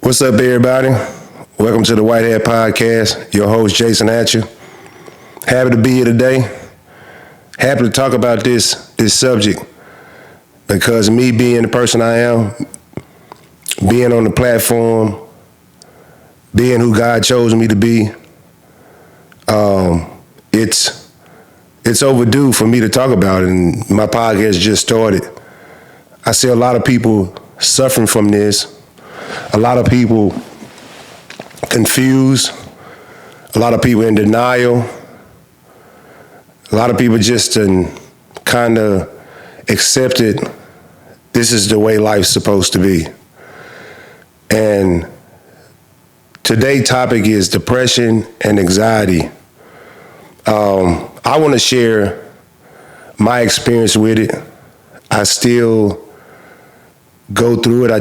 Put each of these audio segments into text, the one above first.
What's up, everybody? Welcome to the Whitehead Podcast. Your host, Jason Hatcher. Happy to be here today. Happy to talk about this subject because me being the person I am, being on the platform, being who God chose me to be, it's overdue for me to talk about it, and my podcast just started. I see a lot of people suffering from this. A lot of people confused, a lot of people in denial, a lot of people just kind of accepted this is the way life's supposed to be. And today's topic is depression and anxiety. I want to share my experience with it. I still go through it. I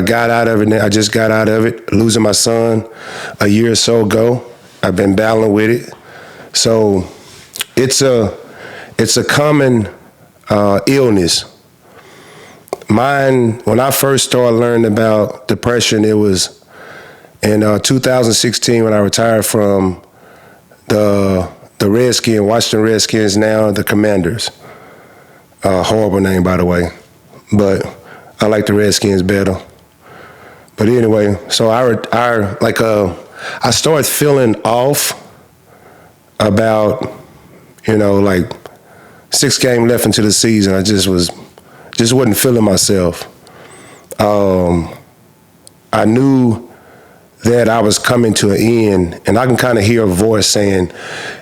got out of it. I just got out of it, losing my son a year or so ago. I've been battling with it. So it's a common illness. Mine, when I first started learning about depression, it was in 2016 when I retired from the Redskins, Washington Redskins, now the Commanders. Horrible name, by the way. But I like the Redskins better. But anyway, so I started feeling off about, like 6 games left into the season. I just wasn't feeling myself. I knew that I was coming to an end, and I can kind of hear a voice saying,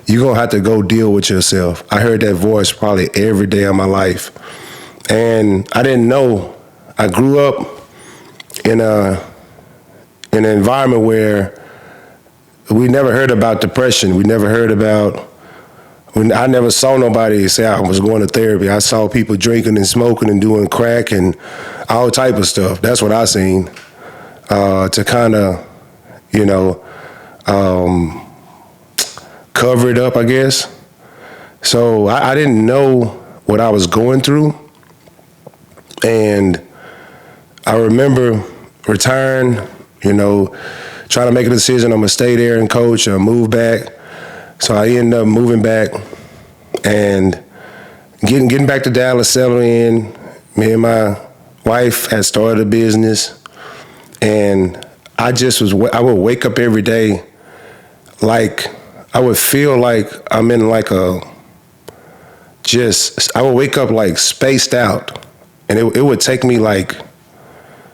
you're going to have to go deal with yourself. I heard that voice probably every day of my life. And I didn't know. I grew up in an environment where we never heard about depression. We never heard about, I never saw nobody say I was going to therapy. I saw people drinking and smoking and doing crack and all type of stuff. That's what I seen to kind of, cover it up, I guess. So I didn't know what I was going through. And I remember retiring, trying to make a decision. I'm going to stay there and coach or move back. So I ended up moving back and getting back to Dallas, settling in. Me and my wife had started a business. And I would wake up every day like, I would feel like I'm in like I would wake up like spaced out. And it would take me like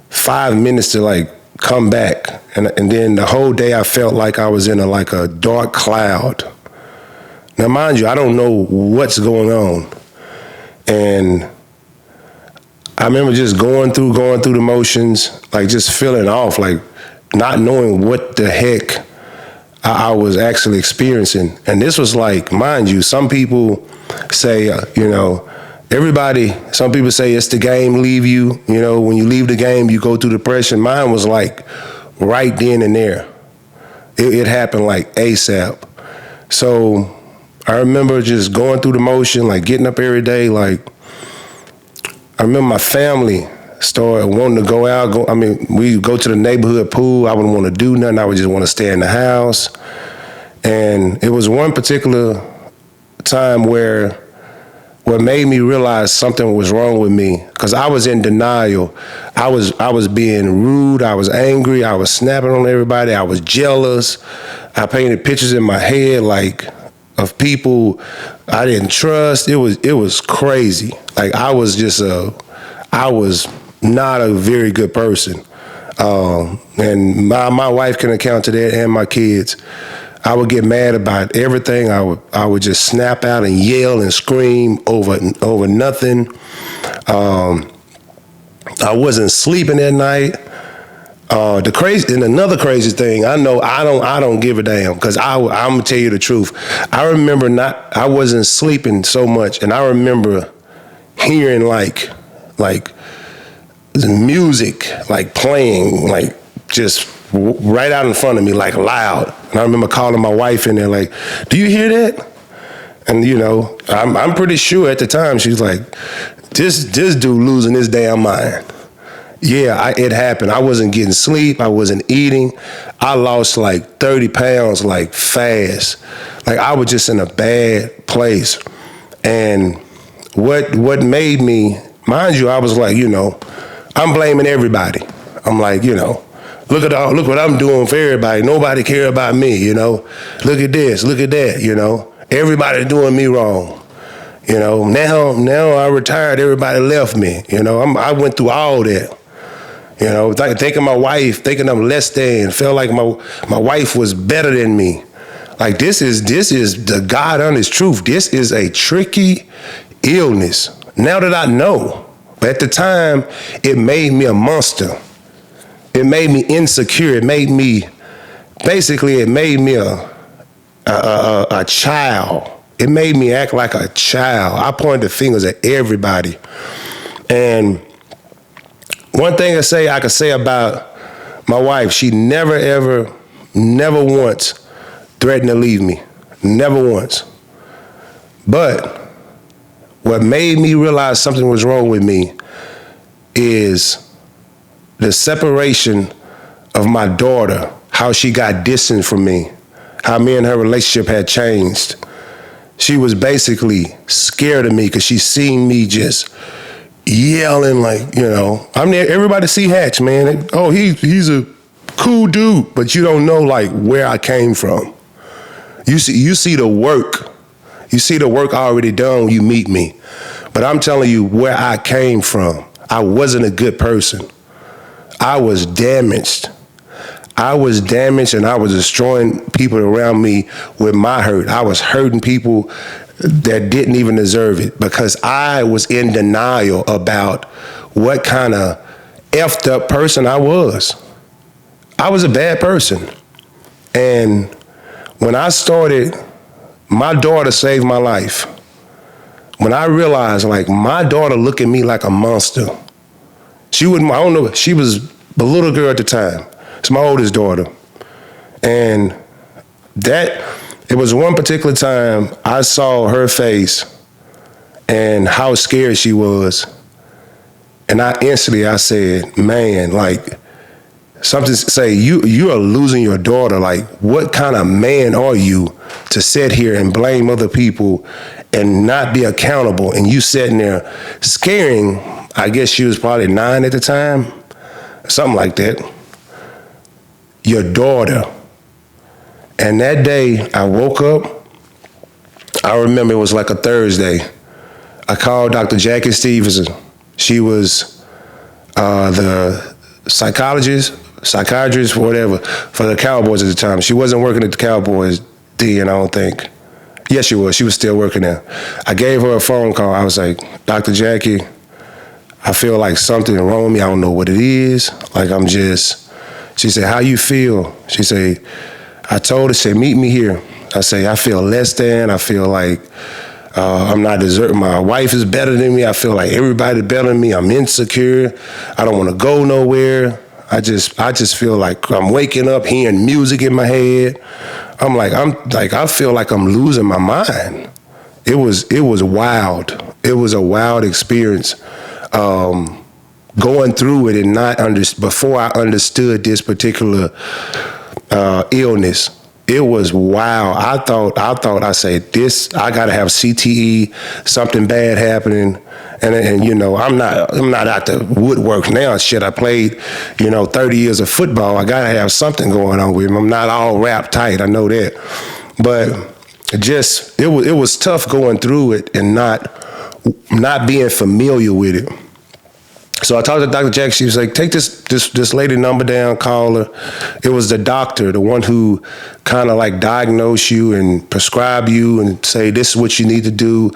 5 minutes to like come back. And then the whole day I felt like I was in a dark cloud. Now, mind you, I don't know what's going on. And I remember just going through the motions, like just feeling off, like not knowing what the heck I was actually experiencing. And this was like, mind you, some people say, some people say it's the game leave you. When you leave the game, you go through depression. Mine was like right then and there. It happened like ASAP. So I remember just going through the motion, like getting up every day. Like I remember my family started wanting to go out. We go to the neighborhood pool. I wouldn't want to do nothing. I would just want to stay in the house. And it was one particular time where what made me realize something was wrong with me, because I was in denial. I was being rude. I was angry. I was snapping on everybody. I was jealous. I painted pictures in my head like of people I didn't trust. It was crazy. Like I was not a very good person. And my wife can account to that, and my kids. I would get mad about everything. I would just snap out and yell and scream over nothing. I wasn't sleeping at night. Another crazy thing, I don't give a damn, because I'm gonna tell you the truth. I remember I wasn't sleeping so much, and I remember hearing like the music like playing, like just right out in front of me, like loud. And I remember calling my wife in there, like, "Do you hear that?" And I'm pretty sure at the time she was like, "This dude losing his damn mind." Yeah, it happened. I wasn't getting sleep. I wasn't eating. I lost like 30 pounds like fast. Like I was just in a bad place. And what made me, mind you, I was like, I'm blaming everybody. I'm like, look what I'm doing for everybody. Nobody care about me, Look at this, look at that, Everybody doing me wrong. Now I retired, everybody left me. I went through all that. Thinking my wife, thinking I'm less than, felt like my wife was better than me. Like this is the God honest truth. This is a tricky illness. Now that I know, but at the time, it made me a monster. It made me insecure. It made me a child. It made me act like a child. I pointed fingers at everybody. And one thing I could say about my wife, she never once threatened to leave me. Never once. But what made me realize something was wrong with me is the separation of my daughter, how she got distant from me, how me and her relationship had changed. She was basically scared of me because she seen me just yelling like, I'm there. Everybody see Hatch, man. Oh, he's a cool dude, but you don't know like where I came from. You see the work. You see the work already done when you meet me. But I'm telling you where I came from. I wasn't a good person. I was damaged. And I was destroying people around me with my hurt. I was hurting people that didn't even deserve it because I was in denial about what kind of effed up person I was. I was a bad person. And when I started, my daughter saved my life. When I realized like my daughter looked at me like a monster. She was a little girl at the time. It's my oldest daughter. And it was one particular time I saw her face and how scared she was. And I said, man, like something say, you are losing your daughter. Like what kind of man are you to sit here and blame other people and not be accountable? And you sitting there scaring, I guess she was probably 9 at the time, something like that, your daughter. And that day I woke up, I remember it was like a Thursday. I called Dr. Jackie Stevenson. She was the psychiatrist, whatever, for the Cowboys at the time. She wasn't working at the Cowboys then, I don't think. Yes, she was. She was still working there. I gave her a phone call. I was like, Dr. Jackie, I feel like something wrong with me. I don't know what it is. Like she said, how you feel? She said, I told her, she said, meet me here. I say, I feel less than. I feel like I'm not deserving. My wife is better than me. I feel like everybody's better than me. I'm insecure. I don't want to go nowhere. I just feel like I'm waking up hearing music in my head. I feel like I'm losing my mind. It was wild. It was a wild experience. Going through it and before I understood this particular illness, it was wild. I said, I gotta have CTE, something bad happening. And I'm not out the woodwork now. Shit, I played, 30 years of football. I gotta have something going on with me. I'm not all wrapped tight, I know that. But it was tough going through it and not being familiar with it. So I talked to Dr. Jack. She was like, take this lady number down, call her. It was the doctor, the one who kind of like diagnose you and prescribe you and say, this is what you need to do.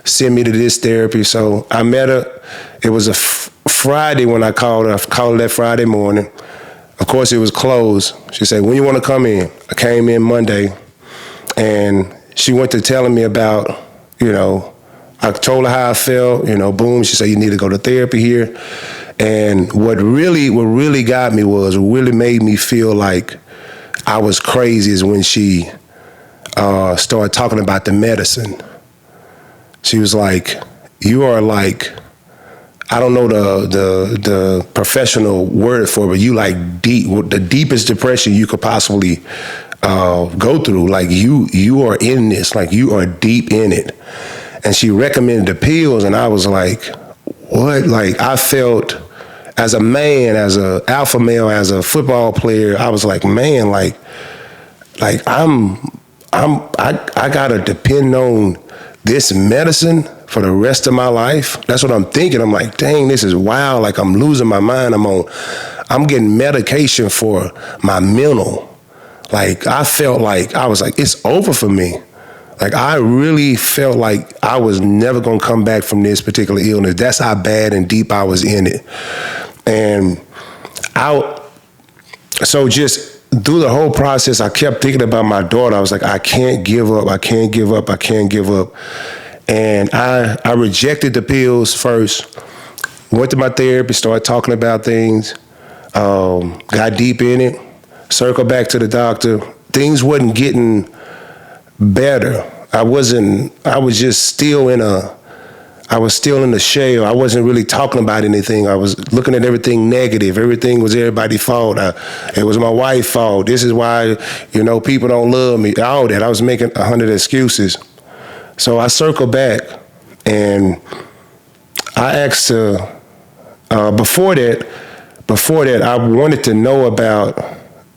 Send me to this therapy. So I met her. It was a Friday when I called her. I called her that Friday morning. Of course, it was closed. She said, when you want to come in? I came in Monday. And she went to telling me about, I told her how I felt, boom, she said, you need to go to therapy here. And what really got me what really made me feel like I was crazy is when she started talking about the medicine. She was like, you are like I don't know the professional word for it, but you like deep, the deepest depression you could possibly go through. Like you are in this, like you are deep in it. And she recommended the pills, and I was like, what? Like I felt as a man, as a alpha male, as a football player, I was like, man, like I gotta depend on this medicine for the rest of my life. That's what I'm thinking. I'm like, dang, this is wild. Like I'm losing my mind. I'm getting medication for my mental. Like I felt like, I was like, it's over for me. Like I really felt like I was never gonna come back from this particular illness. That's how bad and deep I was in it. And so just through the whole process, I kept thinking about my daughter. I was like, I can't give up. I can't give up. I can't give up. And I rejected the pills first, went to my therapist, started talking about things, got deep in it, circled back to the doctor. Things wasn't getting better. I was still in the shell. I wasn't really talking about anything. I was looking at everything negative. Everything was everybody's fault. It was my wife's fault. This is why, people don't love me. All that. I was making 100 excuses. So I circled back and I asked her, before that, I wanted to know about,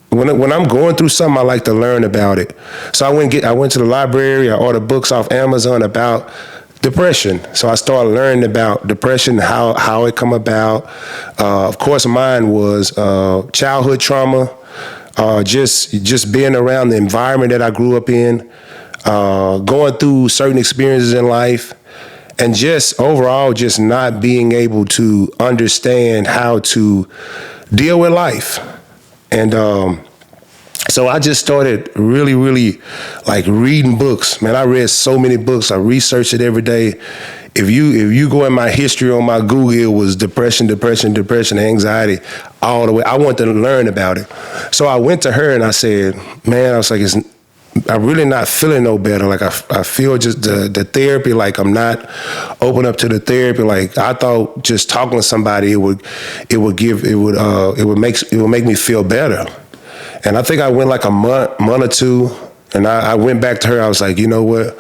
when I'm going through something, I like to learn about it. So I went to the library, I ordered books off Amazon about depression. So I started learning about depression, how it come about. Of course, mine was childhood trauma, just being around the environment that I grew up in, going through certain experiences in life, and just overall just not being able to understand how to deal with life. And so I just started really, really like reading books. Man, I read so many books. I researched it every day. If you go in my history on my Google, it was depression, anxiety, all the way. I wanted to learn about it. So I went to her and I said, man, I was like, I'm really not feeling no better. Like I feel just the therapy, like I'm not open up to the therapy. Like I thought just talking to somebody, it would make me feel better. And I think I went like a month or two, and I went back to her. I was like, you know what?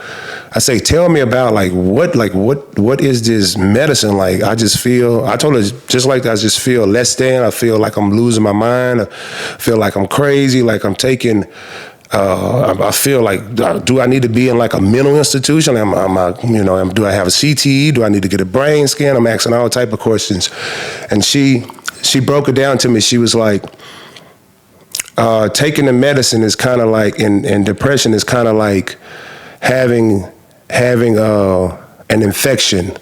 I say, tell me about what is this medicine like? I told her just like that, I just feel less than. I feel like I'm losing my mind. I feel like I'm crazy, like I'm taking, I feel like, do I need to be in like a mental institution? Do I have a CTE? Do I need to get a brain scan? I'm asking all type of questions. And she broke it down to me. She was like, taking the medicine is kind of like, and depression is kind of like having an infection.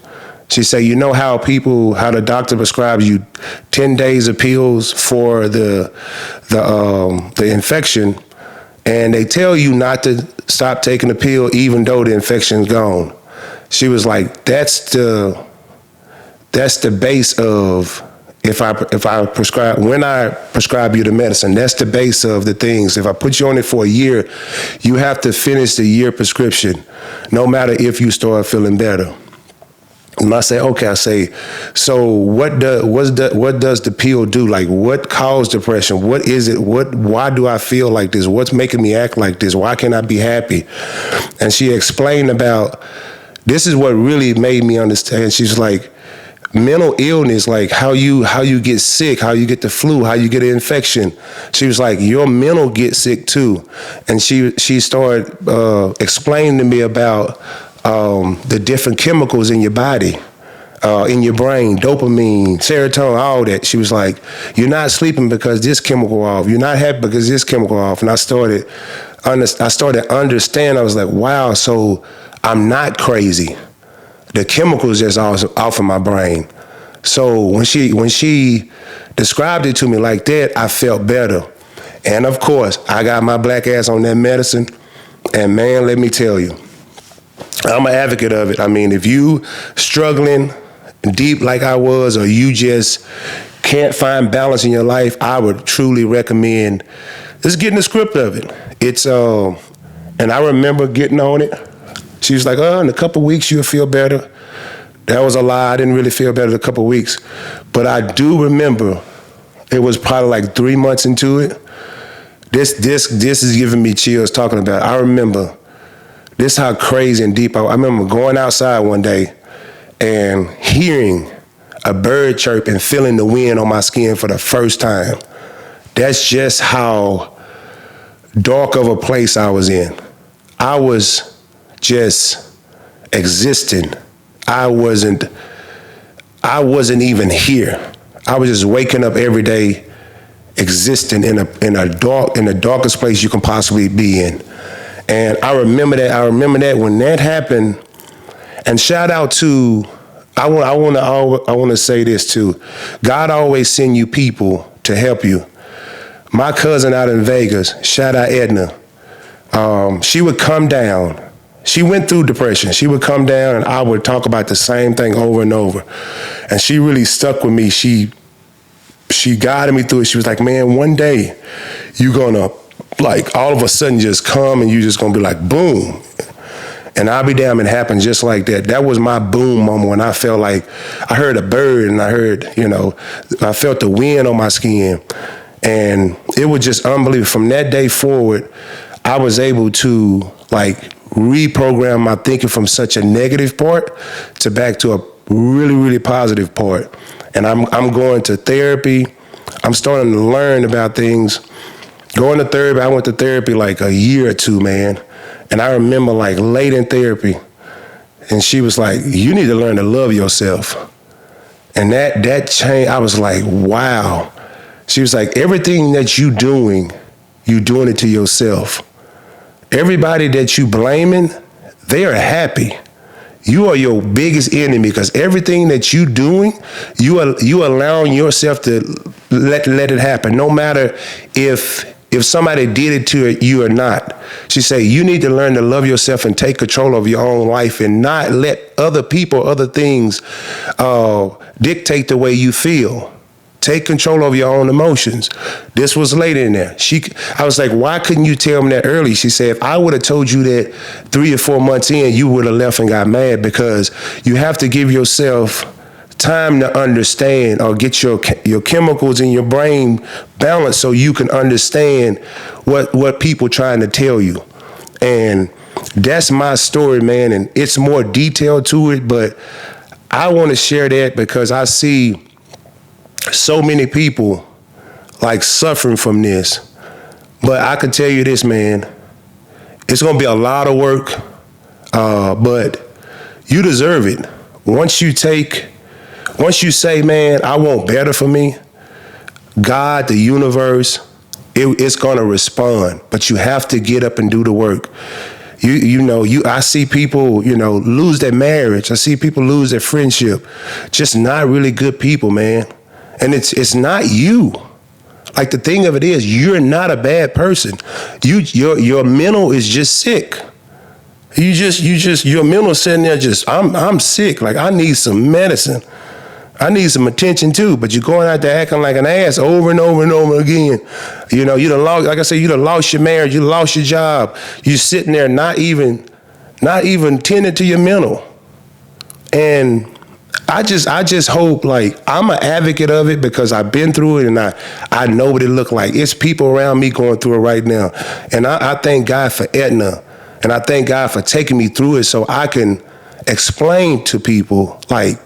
She said, how the doctor prescribes you 10 days of pills for the infection, and they tell you not to stop taking the pill even though the infection's gone. She was like, that's the base of, when I prescribe you the medicine, that's the base of the things. If I put you on it for a year, you have to finish the year prescription, no matter if you start feeling better. And I say, okay, so what does the pill do? Like, what caused depression? What is it? Why do I feel like this? What's making me act like this? Why can't I be happy? And she explained about, this is what really made me understand. She's like, mental illness, like how you get sick, how you get the flu, how you get an infection. She was like, your mental gets sick too. And she started explaining to me about the different chemicals in your body, in your brain, dopamine, serotonin, all that. She was like, you're not sleeping because this chemical off. You're not happy because this chemical off. And I started understanding. I was like, wow, so I'm not crazy. The chemicals just off of my brain. So when she described it to me like that, I felt better. And of course, I got my black ass on that medicine. And man, let me tell you, I'm an advocate of it. I mean, if you struggling deep like I was, or you just can't find balance in your life, I would truly recommend just getting the script of it. It's and I remember getting on it. She was like, in a couple weeks you'll feel better. That was a lie. I didn't really feel better a couple of weeks. But I do remember it was probably like 3 months into it. This is giving me chills talking about it. I remember this how crazy and deep I remember going outside one day and hearing a bird chirp and feeling the wind on my skin for the first time. That's just how dark of a place I was in. I was just existing. I wasn't even here. I was just waking up every day, existing in the darkest place you can possibly be in. And I remember that when that happened. And shout out to, I want to say this too. God always send you people to help you. My cousin out in Vegas, shout out Edna. She would come down. She went through depression. She would come down and I would talk about the same thing over and over. And she really stuck with me. She guided me through it. She was like, man, one day you're gonna like all of a sudden just come and you're just gonna be like, boom. And I'll be damned, it happened just like that. That was my boom moment when I felt like I heard a bird and I heard, I felt the wind on my skin. And it was just unbelievable. From that day forward, I was able to like reprogram my thinking from such a negative part to back to a really, really positive part. And I'm going to therapy. I'm starting to learn about things. Going to therapy, I went to therapy like a year or two, man. And I remember like late in therapy, and she was like, you need to learn to love yourself. And that changed. I was like, wow. She was like, everything that you're doing it to yourself. Everybody that you blaming, they are happy. You are your biggest enemy because everything that you doing, you allowing yourself to let it happen, no matter if somebody did it to you or not. She said, you need to learn to love yourself and take control of your own life and not let other people, other things dictate the way you feel. Take control of your own emotions. This was later in there. I was like, why couldn't you tell me that early? She said, if I would have told you that 3 or 4 months in, you would have left and got mad, because you have to give yourself time to understand or get your chemicals in your brain balanced so you can understand what people trying to tell you. And that's my story, man. And it's more detailed to it, but I want to share that because I see so many people like suffering from this. But I can tell you this, man, it's going to be a lot of work, but you deserve it. Once you say, man, I want better for me, God, the universe, it's going to respond. But you have to get up and do the work. I see people, lose their marriage. I see people lose their friendship. Just not really good people, man. And it's not you. Like, the thing of it is, you're not a bad person. Your mental is just sick. Your mental sitting there I'm sick. Like, I need some medicine. I need some attention too, but you're going out there acting like an ass over and over and over again. You done lost, like I said, you done lost your marriage, you lost your job. You're sitting there not even tending to your mental. And I just hope, like, I'm an advocate of it because I've been through it and I know what it looked like. It's people around me going through it right now. And I thank God for Edna, and I thank God for taking me through it so I can explain to people, like,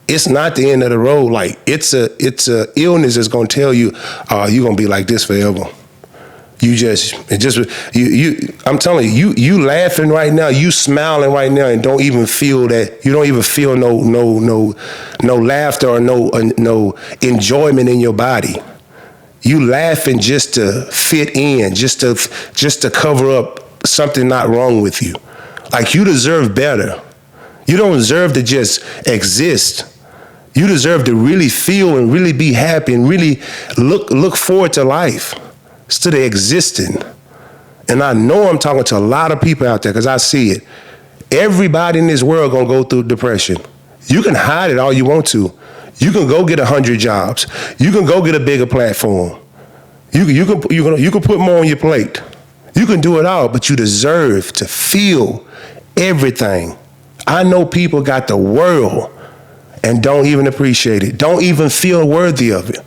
it's not the end of the road. Like, it's a illness that's gonna tell you, you're gonna be like this forever. I'm telling you, you laughing right now, you smiling right now, and don't even feel that. You don't even feel no laughter or no enjoyment in your body. You laughing just to fit in, just to cover up something not wrong with you. Like, you deserve better. You don't deserve to just exist. You deserve to really feel and really be happy and really look forward to life, instead of existing. And I know I'm talking to a lot of people out there because I see it. Everybody in this world gonna go through depression. You can hide it all you want to. You can go get 100 jobs. You can go get a bigger platform. You can put more on your plate. You can do it all, but you deserve to feel everything. I know people got the world, and don't even appreciate it. Don't even feel worthy of it.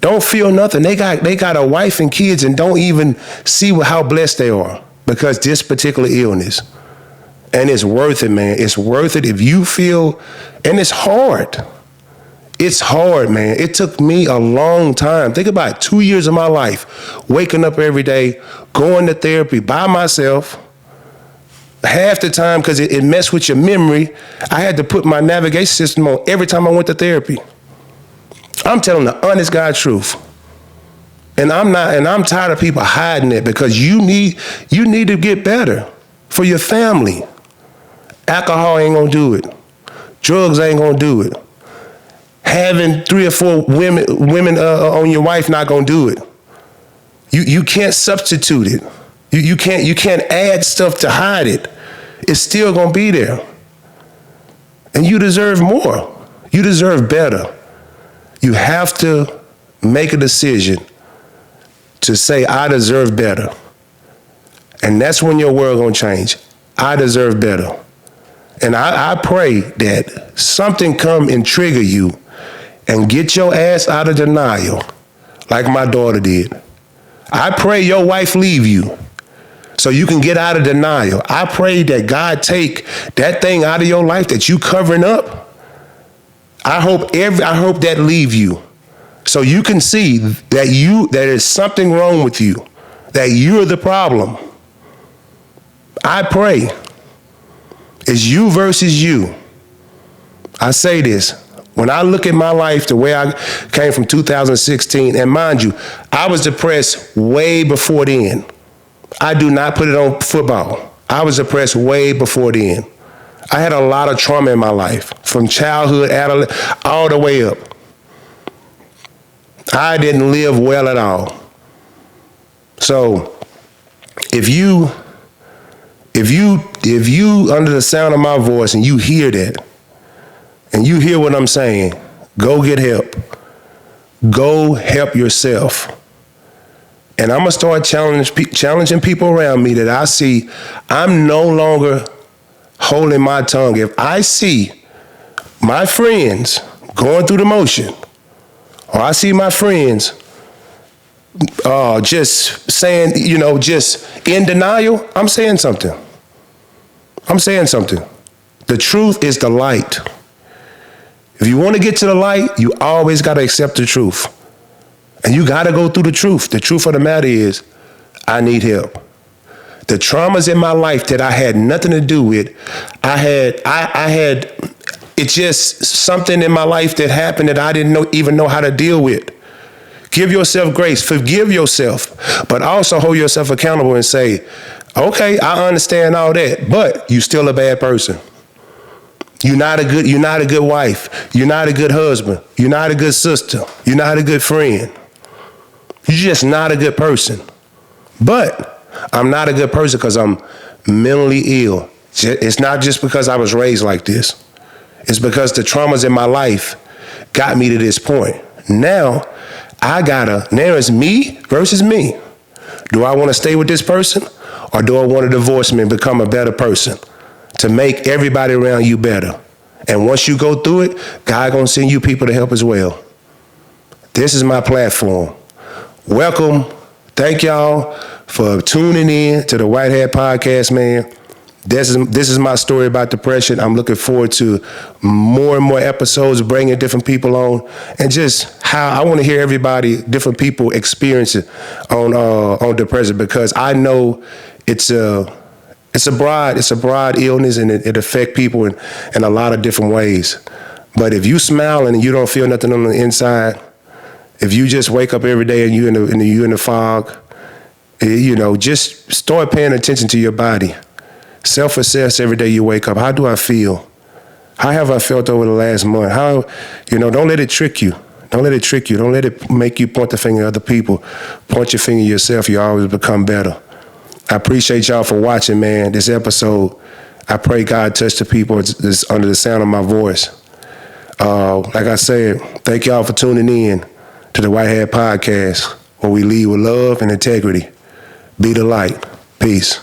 Don't feel nothing. They got a wife and kids and don't even see how blessed they are because this particular illness. And it's worth it, man. It's worth it if you feel, and it's hard. It's hard, man. It took me a long time. Think about it, 2 years of my life, waking up every day, going to therapy by myself. Half the time, because it messed with your memory, I had to put my navigation system on every time I went to therapy. I'm telling the honest God truth. And I'm tired of people hiding it because you need to get better for your family. Alcohol ain't gonna do it. Drugs ain't gonna do it. Having 3 or 4 women on your wife not gonna do it. You can't substitute it. You can't add stuff to hide it. It's still gonna be there. And you deserve more. You deserve better. You have to make a decision to say, I deserve better. And that's when your world gonna change. I deserve better. And I pray that something come and trigger you and get your ass out of denial like my daughter did. I pray your wife leave you so you can get out of denial. I pray that God take that thing out of your life that you covering up. I hope that leave you so you can see that there's something wrong with you, that you're the problem. I pray it's you versus you. I say this. When I look at my life, the way I came from 2016, and mind you, I was depressed way before then. I do not put it on football. I was depressed way before then. I had a lot of trauma in my life, from childhood, adolescence, all the way up. I didn't live well at all. So, if you under the sound of my voice and you hear that, and you hear what I'm saying, go get help. Go help yourself. And I'm going to start challenging people around me that I see. I'm no longer holding my tongue. If I see my friends going through the motion, or I see my friends just saying, just in denial, I'm saying something. I'm saying something. The truth is the light. If you want to get to the light, you always got to accept the truth. And you got to go through the truth. The truth of the matter is, I need help. The traumas in my life that I had nothing to do with, I had it's just something in my life that happened that I didn't even know how to deal with. Give yourself grace, forgive yourself, but also hold yourself accountable and say, okay, I understand all that, but you still a bad person. You're not a good wife. You're not a good husband. You're not a good sister. You're not a good friend. You're just not a good person. But I'm not a good person because I'm mentally ill. It's not just because I was raised like this. It's because the traumas in my life got me to this point. Now it's me versus me. Do I want to stay with this person, or do I want to divorce me and become a better person to make everybody around you better? And once you go through it, God gonna send you people to help as well. This is my platform. Welcome. Thank y'all for tuning in to the White Hat Podcast, man. This is my story about depression. I'm looking forward to more and more episodes, bringing different people on, and just how I want to hear different people experience it on depression, because I know it's a broad illness, and it affects people in a lot of different ways. But if you smile and you don't feel nothing on the inside, if you just wake up every day and you in the fog, just start paying attention to your body. Self-assess every day you wake up. How do I feel? How have I felt over the last month? Don't let it trick you. Don't let it trick you. Don't let it make you point the finger at other people. Point your finger at yourself. You always become better. I appreciate y'all for watching, man, this episode. I pray God touch the people that's under the sound of my voice. Like I said, thank y'all for tuning in to the White Hat Podcast, where we lead with love and integrity. Be the light. Peace.